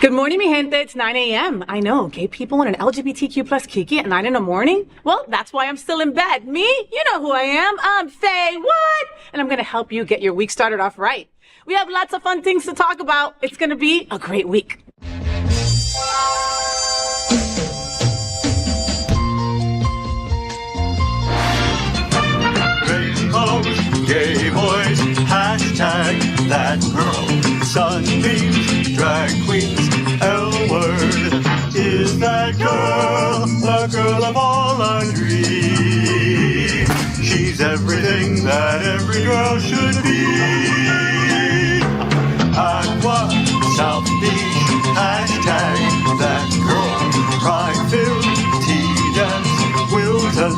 Good morning, mi gente. It's 9 a.m. I know, gay people and an LGBTQ plus kiki at 9 in the morning? Well, that's why I'm still in bed. Me? You know who I am. I'm FayWhat! And I'm going to help you get your week started off right. We have lots of fun things to talk about. It's going to be a great week. Gay boys, hashtag that girl, sunbeams, drag queens, L-word, is that girl, the girl of all our dreams. She's everything that every girl should be. Aqua, South Beach, hashtag that girl, pride-filled, tea-dance, Wilton.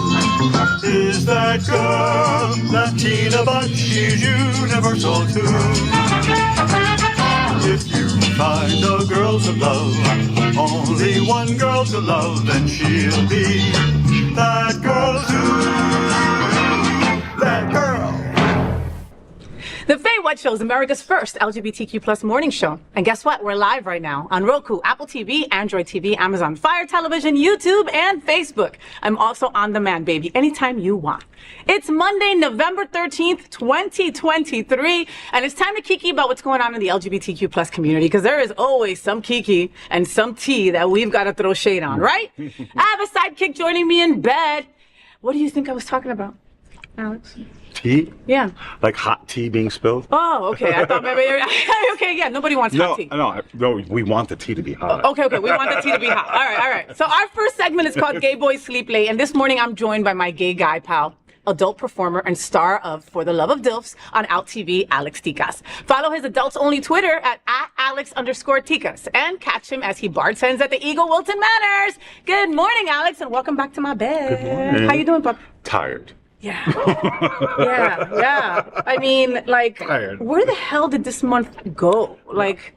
Is that girl, Latina, but she's universal too. If you find a girl to love, only one girl to love, then she'll be that girl too. That girl. The FayWhat Show is America's first LGBTQ plus morning show. And guess what? We're live right now on Roku, Apple TV, Android TV, Amazon Fire Television, YouTube, and Facebook. I'm also on demand, baby, anytime you want. It's Monday, November 13th, 2023, and it's time to kiki about what's going on in the LGBTQ plus community, because there is always some kiki and some tea that we've got to throw shade on, right? I have a sidekick joining me in bed. What do you think I was talking about, Alex? Tea? Yeah. Like hot tea being spilled? Oh, okay. I thought maybe. Okay, yeah. Nobody wants hot tea. No, we want the tea to be hot. Okay. We want the tea to be hot. All right. So our first segment is called Gay Boys Sleep Late, and this morning I'm joined by my gay guy pal, adult performer and star of For the Love of Dilfs on Out TV, Alex Ticas. Follow his adults-only Twitter at @Alex_Ticas and catch him as he bartends at the Eagle Wilton Manors. Good morning, Alex, and welcome back to my bed. Good morning. How you doing, pup? Tired. Yeah. Yeah. I mean, like, Tired. Where the hell did this month go? Like,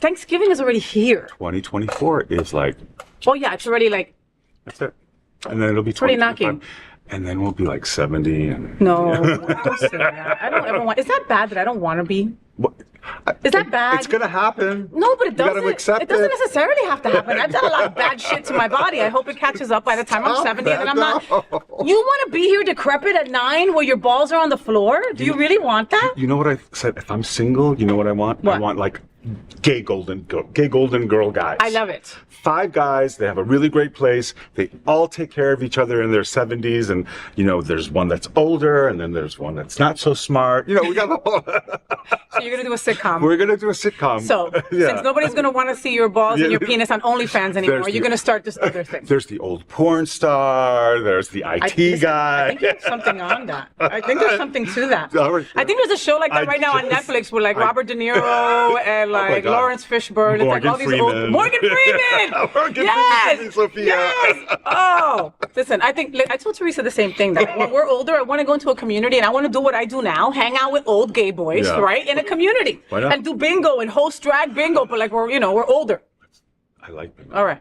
Thanksgiving is already here. 2024 is like... Oh, yeah, it's already like... That's it. And then it'll be already 2025. knocking. And then we'll be like 70 and... No, don't say that. I don't ever want... Is that bad that I don't want to be? What? Is that bad? It's gonna happen. No, but it doesn't. You gotta accept it doesn't necessarily have to happen. I've done a lot of bad shit to my body. I hope it catches up by the time I'm 70 and I'm not... You want to be here decrepit at 9 where your balls are on the floor? Do you really want that? You know what I said? If I'm single, you know what I want? What? I want like gay golden girl guys. I love it. 5 guys, they have a really great place. They all take care of each other in their 70s. And, you know, there's one that's older and then there's one that's not so smart. You know, we got the whole... So you're going to do a sitcom. We're going to do a sitcom. So, since nobody's going to want to see your balls and your penis on OnlyFans anymore, you're going to start this other thing. There's the old porn star. There's the IT guy. I think there's something on that. I think there's something to that. Right. I think there's a show like that right now on Netflix with like Robert De Niro and like Lawrence Fishburne. It's like all these old... Morgan Freeman! Yes! Sophia. Yes! Oh! Listen, I told Teresa the same thing, that when we're older, I want to go into a community and I want to do what I do now, hang out with old gay boys, right? In a community. Why not? And do bingo and host drag bingo, but like we're older. I like bingo. All right.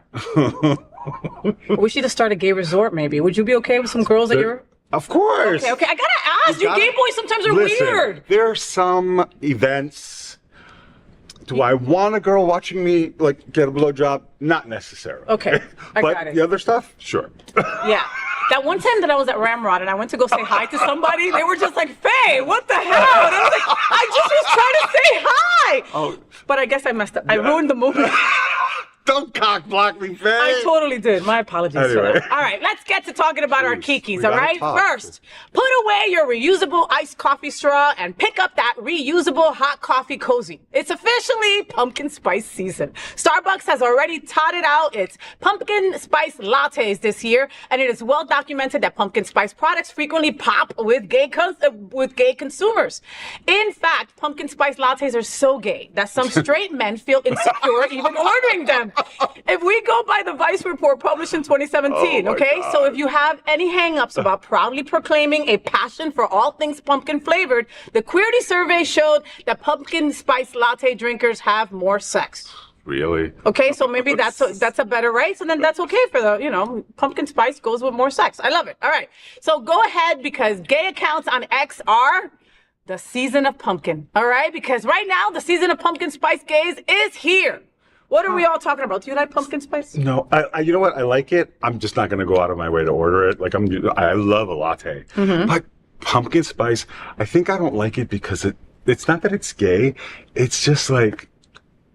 We should just start a gay resort, maybe. Would you be okay with some girls that you're... Of course. Okay. I gotta ask. You gay boys sometimes are weird. There are some events. Do I want a girl watching me like get a blowjob? Not necessarily. Okay, I but got it. The other stuff, sure. Yeah. That one time that I was at Ramrod and I went to go say hi to somebody, they were just like, Faye, what the hell? And I was like, I just was trying to say hi. Oh. But I guess I messed up. I ruined the movement. Don't cock block me, Faye. I totally did. My apologies. Anyway. All right, let's get to talking about our kikis, all right? talk. First, put away your reusable iced coffee straw and pick up that reusable hot coffee cozy. It's officially pumpkin spice season. Starbucks has already touted out its pumpkin spice lattes this year, and it is well documented that pumpkin spice products frequently pop with gay consumers. In fact, pumpkin spice lattes are so gay that some straight men feel insecure even ordering them. If we go by the Vice report published in 2017, okay? God. So if you have any hang-ups about proudly proclaiming a passion for all things pumpkin flavored, the Queerty survey showed that pumpkin spice latte drinkers have more sex. Really? Okay, so maybe that's a better right. So then that's okay for the, pumpkin spice goes with more sex. I love it. All right. So go ahead, because gay accounts on X are the season of pumpkin, all right? Because right now, the season of pumpkin spice gays is here. What are we all talking about? Do you like pumpkin spice? No, you know what? I like it. I'm just not going to go out of my way to order it. Like I love a latte, but pumpkin spice, I think I don't like it because it's not that it's gay. It's just like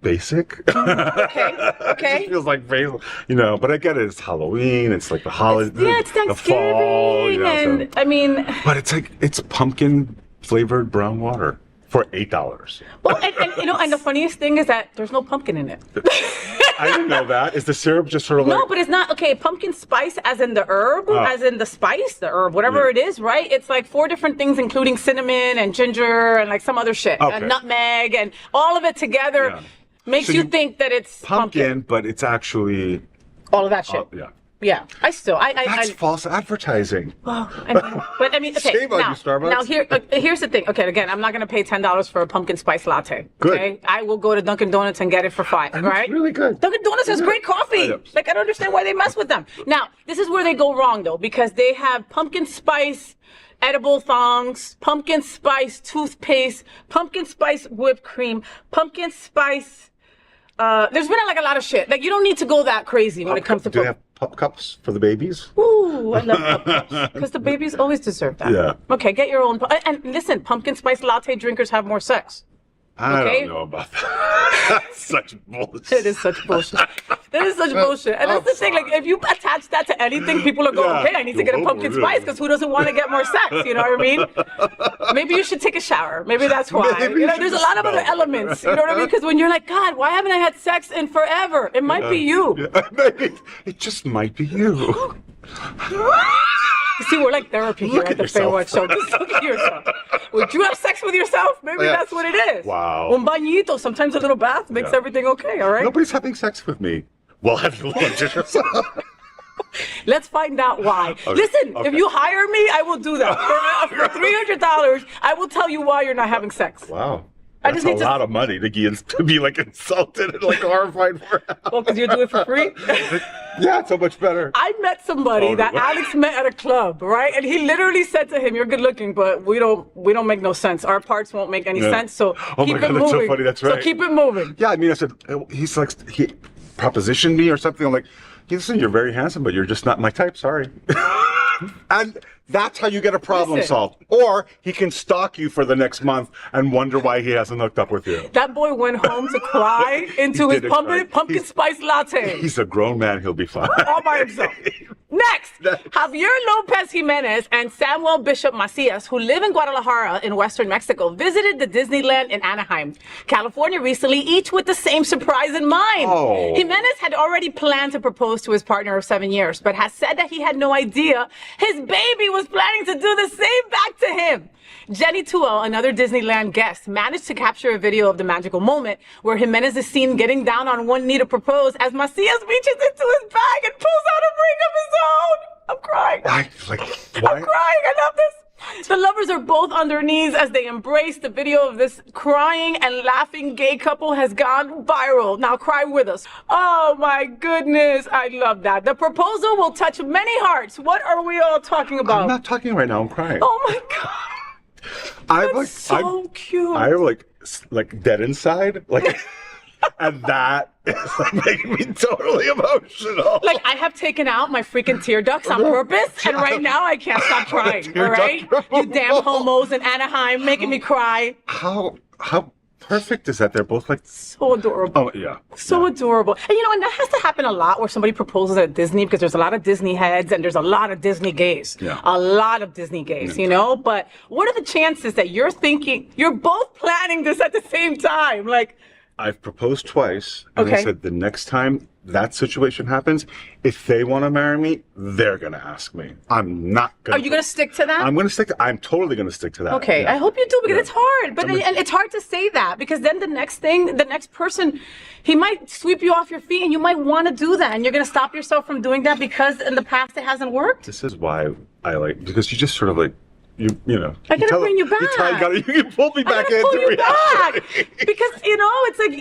basic. Okay. It just feels like basil, but I get it. It's Halloween. It's like the holiday. Yeah, it's Thanksgiving. The fall, And I mean. But it's pumpkin flavored brown water for $8. Well, and the funniest thing is that there's no pumpkin in it. I didn't know that. Is the syrup just sort of like... No, but it's not. Okay, pumpkin spice as in the herb, as in the spice, the herb, whatever it is, right? It's like 4 different things, including cinnamon and ginger and like some other shit. Okay. And nutmeg and all of it together makes you think that it's pumpkin. But it's actually... All of that shit. Yeah. Yeah, That's false advertising. Well, I mean, okay. Shame on you, Starbucks. Now here's the thing. Okay, again, I'm not gonna pay $10 for a pumpkin spice latte. Good. Okay, I will go to Dunkin' Donuts and get it for $5. Right? It's really good. Dunkin' Donuts has great coffee. Like I don't understand why they mess with them. Now this is where they go wrong though, because they have pumpkin spice edible thongs, pumpkin spice toothpaste, pumpkin spice whipped cream, pumpkin spice. There's been like a lot of shit. Like you don't need to go that crazy when it comes to. Do they have pup cups for the babies? Ooh, I love pup cups because the babies always deserve that. Yeah. Okay, get your own. And listen, pumpkin spice latte drinkers have more sex. I Okay. don't know about that. That's such bullshit. It is such bullshit. That is such bullshit. And that's the thing. Like, if you attach that to anything, people are going, Yeah. okay, I need to get a pumpkin spice because who doesn't want to get more sex? You know what I mean? Maybe you should take a shower. Maybe that's why. Maybe you There's a should lot of other smell. elements. You know what I mean? Because when you're like, God, why haven't I had sex in forever? It might be you. Yeah, maybe it just might be you. See, we're like therapy here Look at at the yourself. FayWhat show. Just look at yourself. Would you have sex with yourself? Maybe Yeah. that's what it is. Wow. Un bañito, sometimes a little bath makes Yeah. everything okay, all right? Nobody's having sex with me. Well, have you looked at yourself? Let's find out why. Listen, if you hire me, I will do that. For $300, I will tell you why you're not having sex. Wow. I That's just a need to- lot of money to be like insulted and like horrified for. Well, because you do it for free? Yeah, it's so much better. I met somebody that Alex met at a club, right? And he literally said to him, "You're good looking, but we don't make no sense. Our parts won't make any sense. So Oh keep my God, it that's so moving. funny. That's So right. keep it moving." Yeah, I mean, I said, he propositioned me or something. I'm like, listen, you're very handsome, but you're just not my type. Sorry. And that's how you get a problem Listen. solved. Or he can stalk you for the next month and wonder why he hasn't hooked up with you. That boy went home to cry into his did cry. pumpkin spice latte He's a grown man. He'll be fine. all by himself. Next, Javier Lopez Jimenez and Samuel Bishop Macias, who live in Guadalajara in Western Mexico, visited the Disneyland in Anaheim, California recently, each with the same surprise in mind. Oh. Jimenez had already planned to propose to his partner of 7 years, but has said that he had no idea his baby was planning to do the same back to him. Jenny Tuel, another Disneyland guest, managed to capture a video of the magical moment where Jimenez is seen getting down on one knee to propose as Macias reaches into his bag and pulls out a ring of his own. I'm crying. Why? I'm crying. I love this. The lovers are both on their knees as they embrace. The video of this crying and laughing gay couple has gone viral. Now cry with us. Oh my goodness. I love that. The proposal will touch many hearts. What are we all talking about? I'm not talking right now. I'm crying. Oh my God. That's so cute. I'm like dead inside. Like, and that is like making me totally emotional. Like, I have taken out my freaking tear ducts on purpose, and right now I can't stop crying, Tear all right? duct You damn homos in Anaheim making me cry. How perfect is that? They're both like, So adorable. oh yeah. So adorable. And and that has to happen a lot where somebody proposes at Disney because there's a lot of Disney heads and there's a lot of Disney gays. Yeah. A lot of Disney gays, But what are the chances that you're both planning this at the same time? Like, I've proposed twice, and I Okay. said the next time that situation happens, if they want to marry me, they're gonna ask me. I'm not gonna. are you going to stick to that? I'm totally gonna stick to that. Okay, Yeah. I hope you do because Yeah. it's hard. But I'm and it's hard to say that because then the next person, he might sweep you off your feet and you might want to do that and you're going to stop yourself from doing that because in the past it hasn't worked. This is why I like, because you just sort of like, you know. I gotta bring you back. You can pull me I back gotta pull into you back reality. because it's like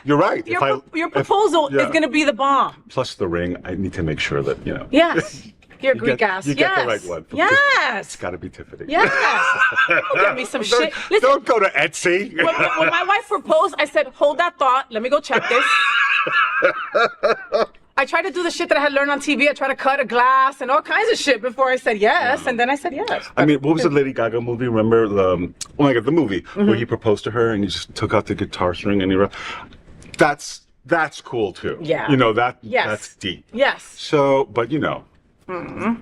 You're right. your proposal is going to be the bomb. Plus the ring, I need to make sure that, Yes. You're Greek ass. You get the right one. Yes. It's got to be Tiffany. Yes. Don't get me some shit. Listen, Don't go to Etsy. when my wife proposed, I said, hold that thought. Let me go check this. I tried to do the shit that I had learned on TV. I tried to cut a glass and all kinds of shit before I said yes, and then I said yes. I mean, what was the Lady Gaga movie? Remember the the movie where he proposed to her and he just took out the guitar string and he that's cool too. Yeah. You know that's deep. Yes. So, but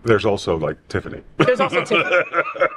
there's also like Tiffany. There's also Tiffany.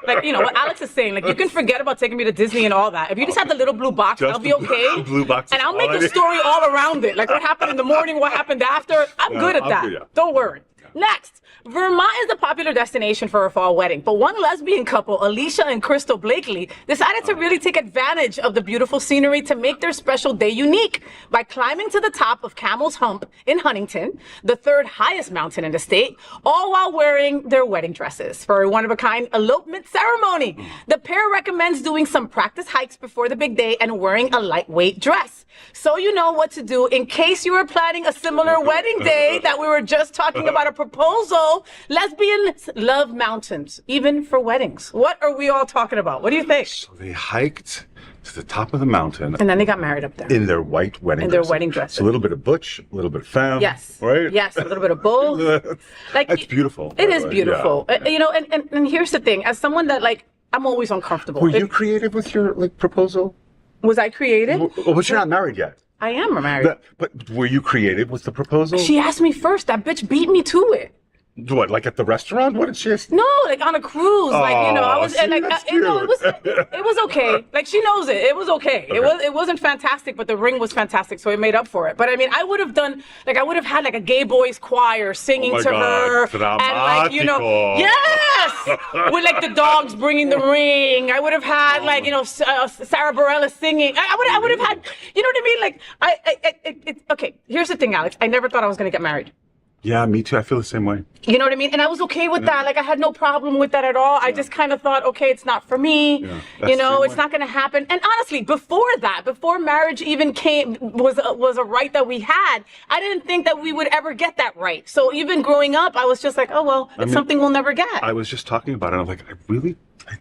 Like, what Alex is saying, like, you can forget about taking me to Disney and all that. If you just have the little blue box, Just I'll be okay. blue box. And I'll make a story all around it. Like, what happened in the morning, what happened after. I'm good at that. Yeah. Don't worry. Next, Vermont is a popular destination for a fall wedding, but one lesbian couple, Alicia and Crystal Blakely, decided to really take advantage of the beautiful scenery to make their special day unique by climbing to the top of Camel's Hump in Huntington, the third highest mountain in the state, all while wearing their wedding dresses for a one-of-a-kind elopement ceremony. The pair recommends doing some practice hikes before the big day and wearing a lightweight dress. So you know what to do in case you were planning a similar wedding day that we were just talking about a proposal. Lesbians love mountains, even for weddings. What are we all talking about? What do you think? So they hiked to the top of the mountain. And then they got married up there. In their white wedding In their wedding dresses. So a little bit of butch, a little bit of femme. Yes. Right? Yes, a little bit of both. Like, That's beautiful. It is beautiful. Yeah. And here's the thing. As someone that, I'm always uncomfortable. Were you creative with your proposal? Was I creative? Well, but you're not married yet. I am married. But were you creative with the proposal? She asked me first. That bitch beat me to it. What, like at the restaurant? What did she ask? No, like on a cruise. I was see, that's it was okay. Like, she knows it. It was okay. It wasn't fantastic, but the ring was fantastic, so it made up for it. But I mean, I would have had like a gay boys choir singing to her, and yes, with like the dogs bringing the ring. I would have had Sarah Bareilles singing. I would have had, you know what I mean? Like okay. Here's the thing, Alex. I never thought I was gonna get married. Yeah, me too. I feel the same way. You know what I mean? And I was okay with that. Like, I had no problem with that at all. I just kind of thought, okay, it's not for me. Yeah, it's not going to happen. And honestly, before marriage even was a right that we had, I didn't think that we would ever get that right. So even growing up, I was just like, oh, well, it's something we'll never get. I was just talking about it. I'm like, I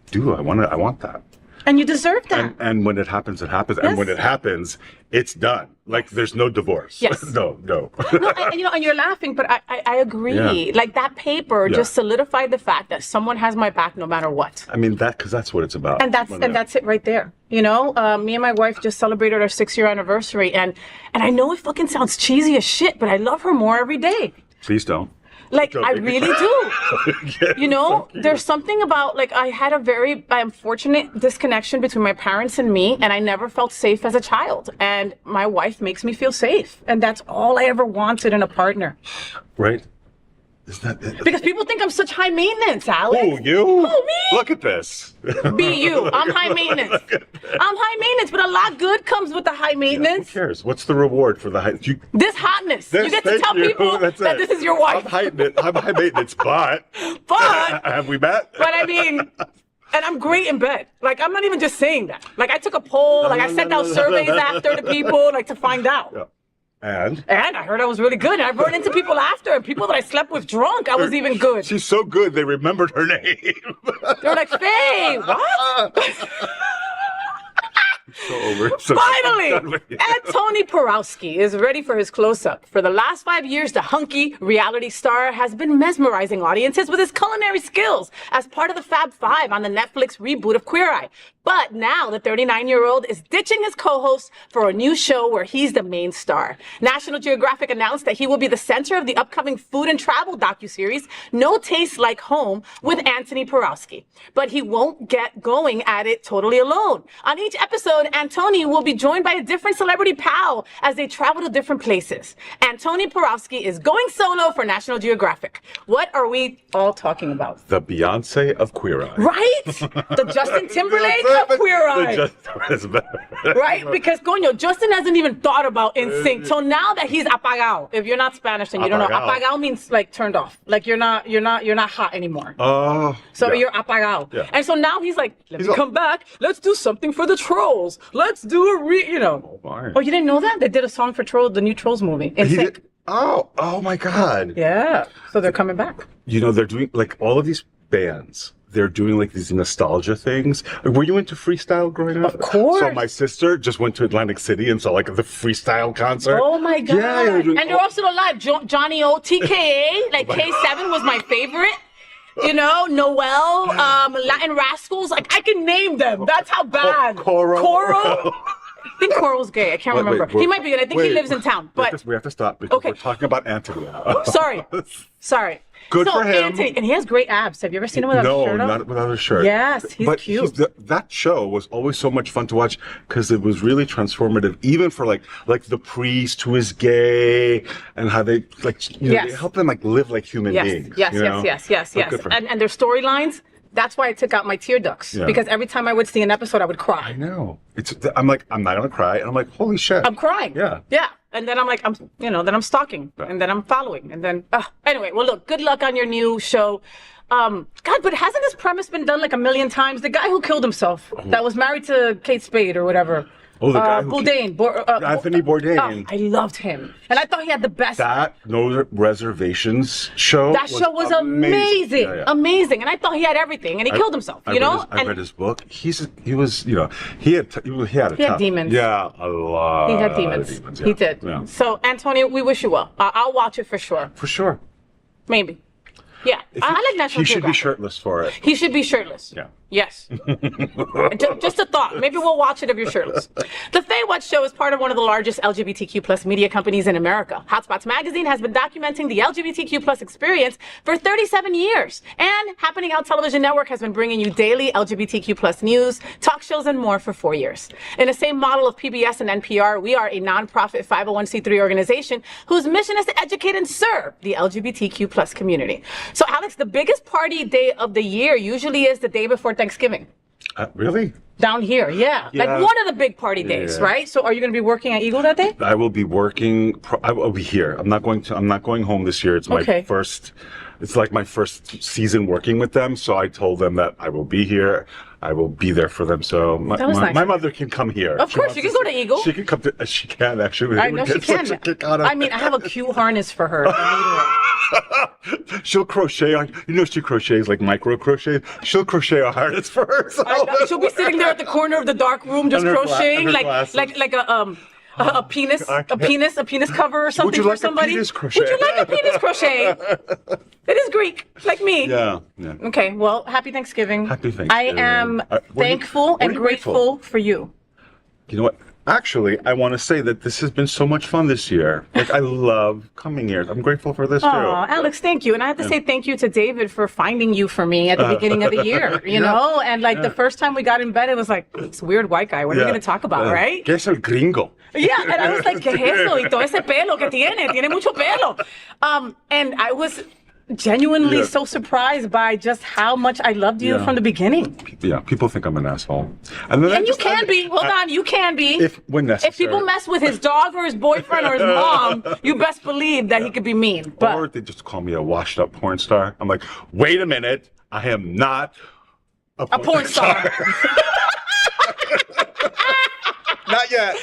do. I want that. And you deserve that. And when it happens, it happens. Yes. And when it happens, it's done. Like, there's no divorce. Yes. No. No, and you're laughing, but I agree. Yeah. Like, that paper just solidified the fact that someone has my back no matter what. I mean, because that's what it's about. And that's it right there. Me and my wife just celebrated our 6-year anniversary, and I know it fucking sounds cheesy as shit, but I love her more every day. Please don't. Like, I really do. There's something about, like, I had a very unfortunate disconnection between my parents and me, and I never felt safe as a child. And my wife makes me feel safe. And that's all I ever wanted in a partner. Right? Isn't that it? Because people think I'm such high maintenance, Alex. Oh, you? Who, me? Look at this. Be you. I'm high maintenance. I'm high maintenance, but a lot good comes with the high maintenance. Who cares? What's the reward for the high? This hotness. You get to tell people that this is your wife. I'm high maintenance, but have we met? But I mean, and I'm great in bed. Like, I'm not even just saying that. Like, I took a poll. Like, I sent out surveys after to people, like, to find out. Yeah. And I heard I was really good. And I've run into people after, and people that I slept with drunk, I was even good. She's so good, they remembered her name. They were like, Faye, what? So over. Finally, Tony Porowski is ready for his close-up. For the last 5 years, the hunky reality star has been mesmerizing audiences with his culinary skills as part of the Fab Five on the Netflix reboot of Queer Eye. But now the 39-year-old is ditching his co-host for a new show where he's the main star. National Geographic announced that he will be the center of the upcoming food and travel docuseries No Taste Like Home with Anthony Porowski. But he won't get going at it totally alone. On each episode, Antony will be joined by a different celebrity pal as they travel to different places. Antony Porowski is going solo for National Geographic. What are we all talking about? The Beyonce of Queer Eye. Right? The Justin Timberlake of Queer Eye. Right? Because, coño, Justin hasn't even thought about NSYNC till now that he's apagao. If you're not Spanish and you don't know, apagao means like turned off. Like you're not hot anymore. So you're apagao. Yeah. And so now he's like, let me come back. Let's do something for the trolls. Let's do a Oh, you didn't know that? They did a song for Trolls, the new Trolls movie. NSYNC. Oh my God. Yeah. So they're coming back. You know, they're doing like all of these bands. They're doing like these nostalgia things. Were you into freestyle growing up? Of course. So my sister just went to Atlantic City and saw like the freestyle concert. Oh my God. Yeah, and they're all still alive. Johnny O, TKA, like K7 was my favorite. You know, Noel, Latin Rascals. Like, I can name them. That's how bad. Coro. I think Coral's gay. I can't remember. He might be, and I think he lives in town. But we have to stop because Okay. we're talking about Anthony now. Sorry. Good for him. Anthony, and he has great abs. Have you ever seen him without a shirt on? No, not without a shirt. Yes, he's but cute. That show was always so much fun to watch because it was really transformative, even for like the priest who is gay and how they like you know, they help them like live like human beings. Yes. Good for him. And their storylines. That's why I took out my tear ducts because every time I would see an episode, I would cry. I know. I'm like, I'm not gonna cry, and I'm like, holy shit. I'm crying. Yeah. And then I'm like, then I'm stalking, and then I'm following, and then anyway. Well, look, good luck on your new show. God, but hasn't this premise been done like a million times? The guy who killed himself, that was married to Kate Spade or whatever. Oh, the guy who Bourdain. Anthony Bourdain. I loved him, and I thought he had the best. That No Reservations show. That show was amazing, amazing, and I thought he had everything, and he killed himself. I read his book. He was, you know, he had demons. Yeah, a lot. He had demons. Yeah. He did. Yeah. So, Antonio, we wish you well. I'll watch it for sure. For sure. Maybe. Yeah, I like National He should be Geographic. shirtless for it. He should be shirtless. Yeah. Yes. Just a thought. Maybe we'll watch it if you're shirtless. The FayWhat Show is part of one of the largest LGBTQ plus media companies in America. Hotspots Magazine has been documenting the LGBTQ plus experience for 37 years. And Happening Out Television Network has been bringing you daily LGBTQ plus news, talk shows, and more for 4 years. In the same model of PBS and NPR, we are a nonprofit 501c3 organization whose mission is to educate and serve the LGBTQ plus community. So, Alex, the biggest party day of the year usually is the day before Thanksgiving. Really? Down here, yeah. Like one of the big party days, right? So are you going to be working at Eagle that day? I will be working. I will be here. I'm not going home this year. It's my first. It's like my first season working with them. So I told them that I will be here. I will be there for them. So my mother can come here. Of course, she can go to Eagle. She can come to. She can actually. I know she can. I mean, I have a Q harness for her. She'll crochet on. You know, she crochets like micro crochet. She'll crochet a harness for herself. She'll be sitting there at the corner of the dark room just crocheting, like a penis cover or something for somebody. Would you like a penis crochet? It is Greek, like me. Yeah. Okay, well, happy Thanksgiving. Happy Thanksgiving. I am thankful and grateful for you. You know what? Actually, I want to say that this has been so much fun this year. Like, I love coming here. I'm grateful for this, too. Oh, Alex, thank you. And I have to say thank you to David for finding you for me at the beginning of the year, you know? And, like, the first time we got in bed, it was like, this weird white guy. What are we going to talk about, right? ¿Qué es el gringo? Yeah, and I was like, ¿qué es eso? Y todo ese pelo que tiene mucho pelo. And I was genuinely so surprised by just how much I loved you from the beginning. Yeah, people think I'm an asshole. And you can be. Hold on, you can be. When necessary. If people mess with his dog or his boyfriend or his mom, you best believe that he could be mean. But or they just call me a washed up porn star. I'm like, wait a minute, I am not a porn star. Not yet.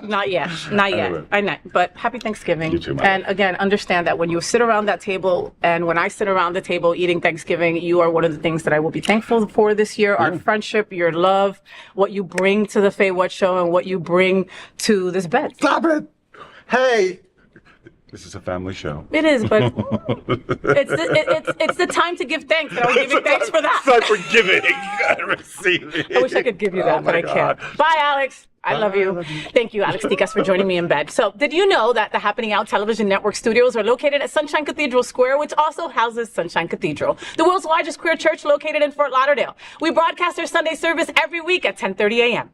Not yet. Anyway. I know. But happy Thanksgiving. You too, Mike. And again, understand that when you sit around that table and when I sit around the table eating Thanksgiving, you are one of the things that I will be thankful for this year. Our friendship, your love, what you bring to the FayWhat Show and what you bring to this bed. Stop it! Hey! This is a family show. It is, but it's the time to give thanks. And I'm giving thanks for that. It's time for giving and receiving. I wish I could give you that, but I can't. Bye, Alex. I love you. Thank you, Alex Tikas, for joining me in bed. So, did you know that the Happening Out Television Network studios are located at Sunshine Cathedral Square, which also houses Sunshine Cathedral, the world's largest queer church located in Fort Lauderdale? We broadcast our Sunday service every week at 10:30 a.m.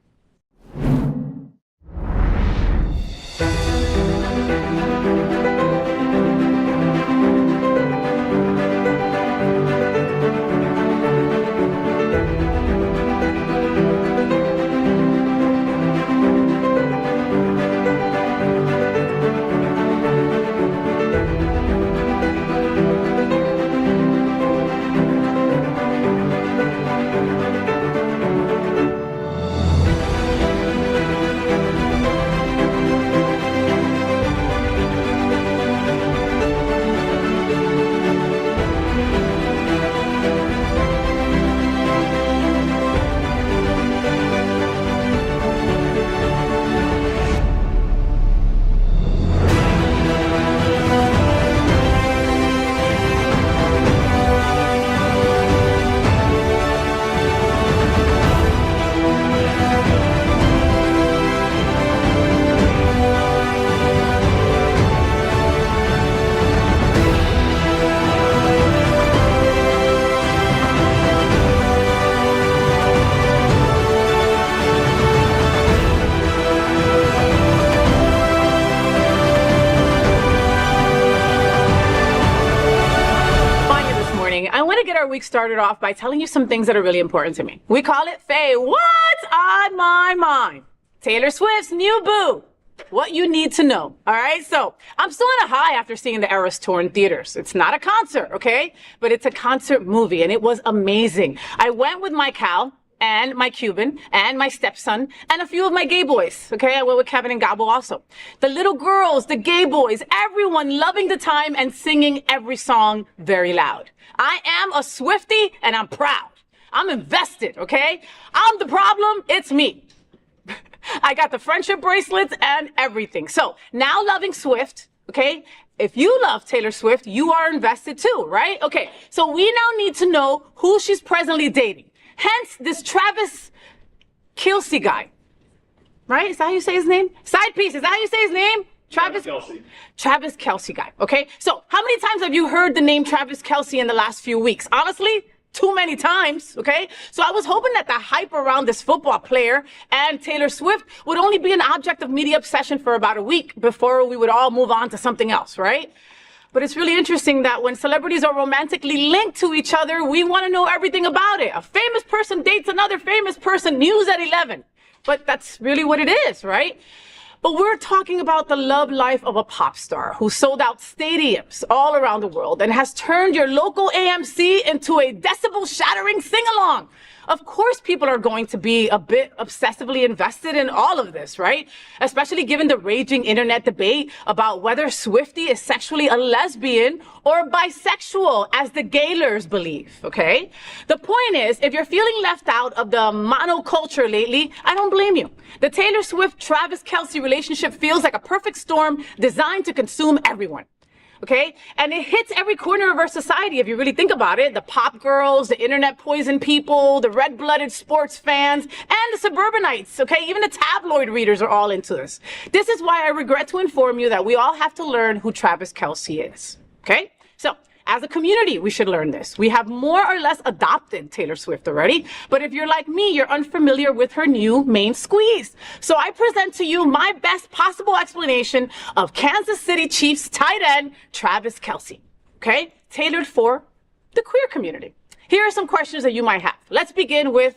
our week started off by telling you some things that are really important to me. We call it Faye, what's on my mind? Taylor Swift's new boo. What you need to know. All right. So I'm still on a high after seeing the Eras tour in theaters. It's not a concert, okay? But it's a concert movie, and it was amazing. I went with my Cal and my Cuban and my stepson and a few of my gay boys. Okay. I went with Kevin and Gabo also. The little girls, the gay boys, everyone loving the time and singing every song very loud. I am a Swiftie and I'm proud. I'm invested. Okay. I'm the problem. It's me. I got the friendship bracelets and everything. So now loving Swift, okay? If you love Taylor Swift, you are invested too, right? Okay, so we now need to know who she's presently dating. Hence, this Travis Kelce guy, right? Is that how you say his name? Side piece, is that how you say his name? Travis Kelce. Travis Kelce guy, okay? So how many times have you heard the name Travis Kelce in the last few weeks? Honestly, too many times, okay? So I was hoping that the hype around this football player and Taylor Swift would only be an object of media obsession for about a week before we would all move on to something else, right? But it's really interesting that when celebrities are romantically linked to each other, we want to know everything about it. A famous person dates another famous person, news at 11. But that's really what it is, right? But we're talking about the love life of a pop star who sold out stadiums all around the world and has turned your local AMC into a decibel-shattering sing-along. Of course, people are going to be a bit obsessively invested in all of this, right? Especially given the raging internet debate about whether Swiftie is sexually a lesbian or bisexual, as the gaylers believe, okay? The point is, if you're feeling left out of the monoculture lately, I don't blame you. The Taylor Swift-Travis Kelce relationship feels like a perfect storm designed to consume everyone. Okay? And it hits every corner of our society if you really think about it. The pop girls, the internet poison people, the red-blooded sports fans, and the suburbanites, okay? Even the tabloid readers are all into this. This is why I regret to inform you that we all have to learn who Travis Kelce is, okay? So, as a community, we should learn this. We have more or less adopted Taylor Swift already, but if you're like me, you're unfamiliar with her new main squeeze. So I present to you my best possible explanation of Kansas City Chiefs tight end Travis Kelce, okay? Tailored for the queer community. Here are some questions that you might have. Let's begin with,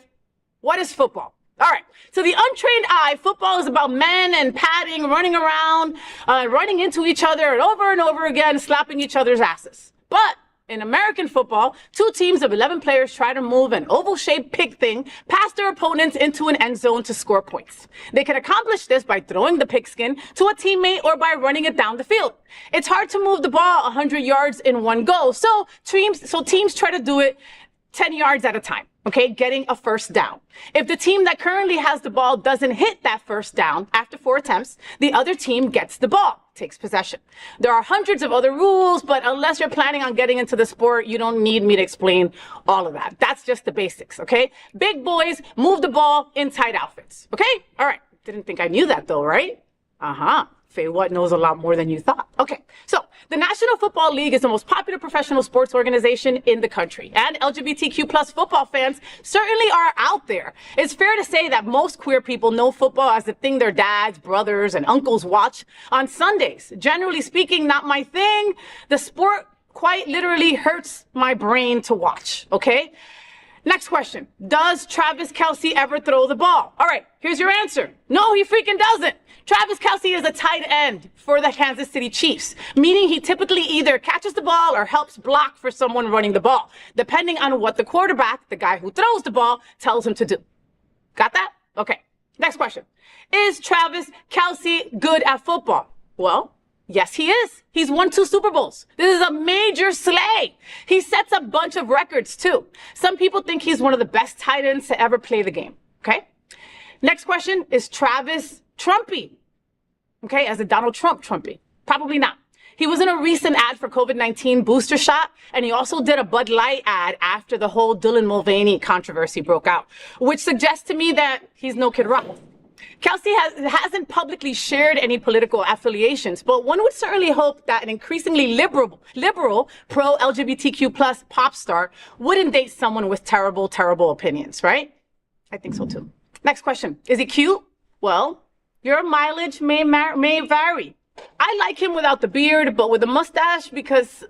what is football? All right, so the untrained eye, football is about men and padding, running around, running into each other and over again, slapping each other's asses. But in American football, 2 teams of 11 players try to move an oval-shaped pig thing past their opponents into an end zone to score points. They can accomplish this by throwing the pigskin to a teammate or by running it down the field. It's hard to move the ball 100 yards in one go, so teams try to do it 10 yards at a time, okay, getting a first down. If the team that currently has the ball doesn't hit that first down after 4 attempts, the other team gets the ball, takes possession. There are hundreds of other rules, but unless you're planning on getting into the sport, you don't need me to explain all of that. That's just the basics, okay? Big boys move the ball in tight outfits, okay? All right. Didn't think I knew that though, right? Uh-huh. FayWhat knows a lot more than you thought. Okay, so the National Football League is the most popular professional sports organization in the country, and LGBTQ plus football fans certainly are out there. It's fair to say that most queer people know football as the thing their dads, brothers, and uncles watch on Sundays. Generally speaking, not my thing. The sport quite literally hurts my brain to watch, okay? Next question. Does Travis Kelce ever throw the ball? All right, here's your answer. No, he freaking doesn't. Travis Kelce is a tight end for the Kansas City Chiefs, meaning he typically either catches the ball or helps block for someone running the ball, depending on what the quarterback, the guy who throws the ball, tells him to do. Got that? Okay. Next question. Is Travis Kelce good at football? Well, yes, he is. He's won 2 Super Bowls. This is a major slay. He sets a bunch of records, too. Some people think he's one of the best tight ends to ever play the game. Okay? Next question. Is Travis Trumpy? Okay, as a Donald Trump Trumpy? Probably not. He was in a recent ad for COVID-19 booster shot, and he also did a Bud Light ad after the whole Dylan Mulvaney controversy broke out, which suggests to me that he's no Kid Rock. Kelce hasn't publicly shared any political affiliations, but one would certainly hope that an increasingly liberal pro-LGBTQ plus pop star wouldn't date someone with terrible opinions, right? I think so too. Next question. Is he cute? Well, your mileage may vary. I like him without the beard, but with a mustache because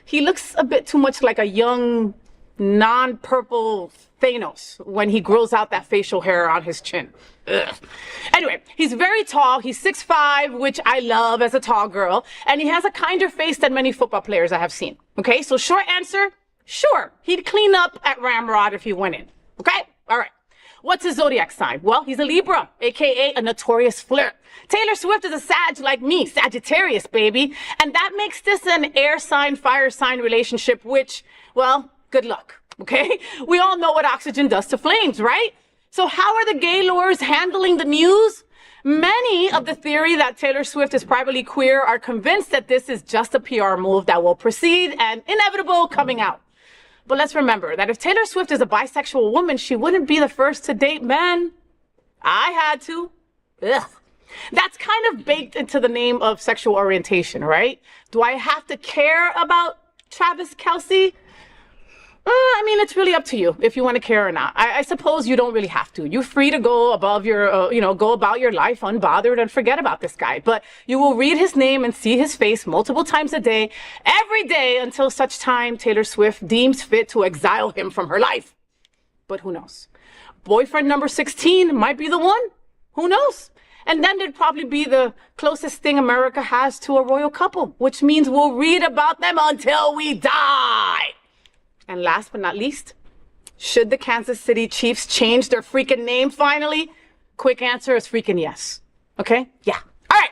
he looks a bit too much like a young non-purple Thanos when he grows out that facial hair on his chin. Ugh. Anyway, he's very tall. He's 6'5", which I love as a tall girl. And he has a kinder face than many football players I have seen. Okay, so short answer, sure. He'd clean up at Ramrod if he went in. Okay, all right. What's his zodiac sign? Well, he's a Libra, aka a notorious flirt. Taylor Swift is a Sag like me, Sagittarius, baby. And that makes this an air sign, fire sign relationship, which, well, good luck, okay? We all know what oxygen does to flames, right? So how are the gaylords handling the news? Many of the theory that Taylor Swift is privately queer are convinced that this is just a PR move that will proceed and inevitable coming out. But let's remember that if Taylor Swift is a bisexual woman, she wouldn't be the first to date men. I had to. Ugh. That's kind of baked into the name of sexual orientation, right? Do I have to care about Travis Kelce? I mean, it's really up to you if you want to care or not. I suppose you don't really have to. You're free to go above your, go about your life unbothered and forget about this guy. But you will read his name and see his face multiple times a day, every day, until such time Taylor Swift deems fit to exile him from her life. But who knows? Boyfriend number 16 might be the one. Who knows? And then there'd probably be the closest thing America has to a royal couple, which means we'll read about them until we die. And last but not least, should the Kansas City Chiefs change their freaking name finally? Quick answer is freaking yes. Okay? Yeah. All right.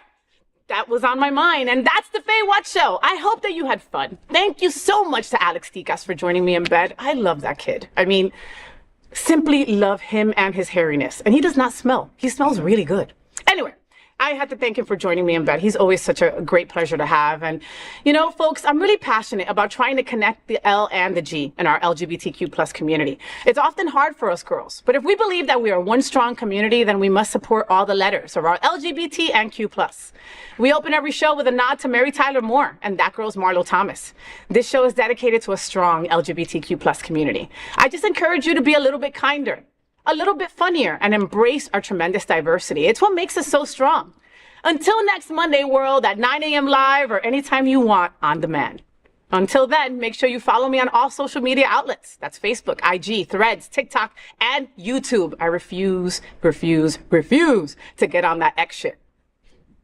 That was on my mind. And that's the FayWhat Show. I hope that you had fun. Thank you so much to Alex Tikas for joining me in bed. I love that kid. I mean, simply love him and his hairiness. And he does not smell. He smells really good. Anyway, I had to thank him for joining me in bed. He's always such a great pleasure to have. And, folks, I'm really passionate about trying to connect the L and the G in our LGBTQ plus community. It's often hard for us girls, but if we believe that we are one strong community, then we must support all the letters of our LGBT and Q plus. We open every show with a nod to Mary Tyler Moore and that girl's Marlo Thomas. This show is dedicated to a strong LGBTQ plus community. I just encourage you to be a little bit kinder, a little bit funnier, and embrace our tremendous diversity. It's what makes us so strong. Until next Monday, world, at 9 a.m. live or anytime you want on demand. Until then, make sure you follow me on all social media outlets. That's Facebook, IG, Threads, TikTok, and YouTube. I refuse to get on that X shit.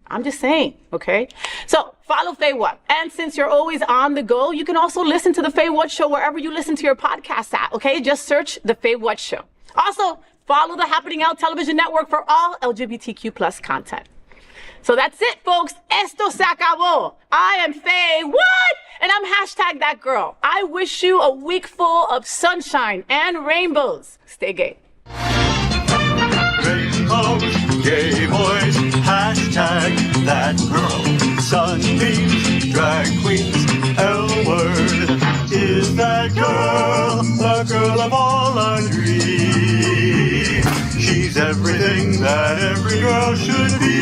I'm just saying, okay? So follow FayWhat. And since you're always on the go, you can also listen to the FayWhat Show wherever you listen to your podcasts at, okay? Just search the FayWhat Show. Also, follow the Happening Out Television Network for all LGBTQ plus content. So that's it, folks. Esto se acabó. I am FayWhat, and I'm #thatgirl. I wish you a week full of sunshine and rainbows. Stay gay. Rainbows, gay boys, #that girl. Sunbeams, drag queens, L-word. Is that girl the girl of all our dreams? She's everything that every girl should be.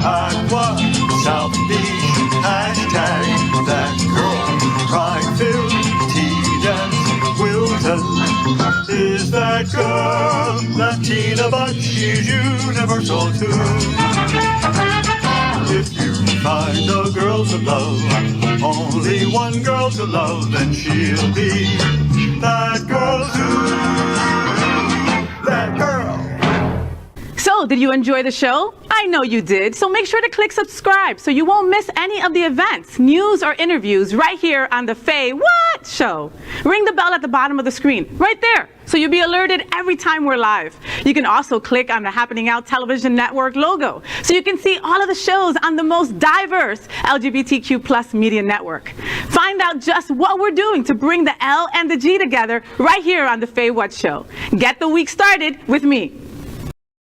Aqua, South Beach, #that girl. Pride-filled, tea-dance, Wilton. Is that girl Latina, but she's universal too? If you find a girl to love, only one girl to love, then she'll be that girl too. That girl. So, did you enjoy the show? I know you did. So make sure to click subscribe so you won't miss any of the events, news, or interviews right here on the FayWhat Show. Ring the bell at the bottom of the screen, right there, so you'll be alerted every time we're live. You can also click on the Happening Out Television Network logo so you can see all of the shows on the most diverse LGBTQ plus media network. Find out just what we're doing to bring the L and the G together right here on the FayWhat Show. Get the week started with me.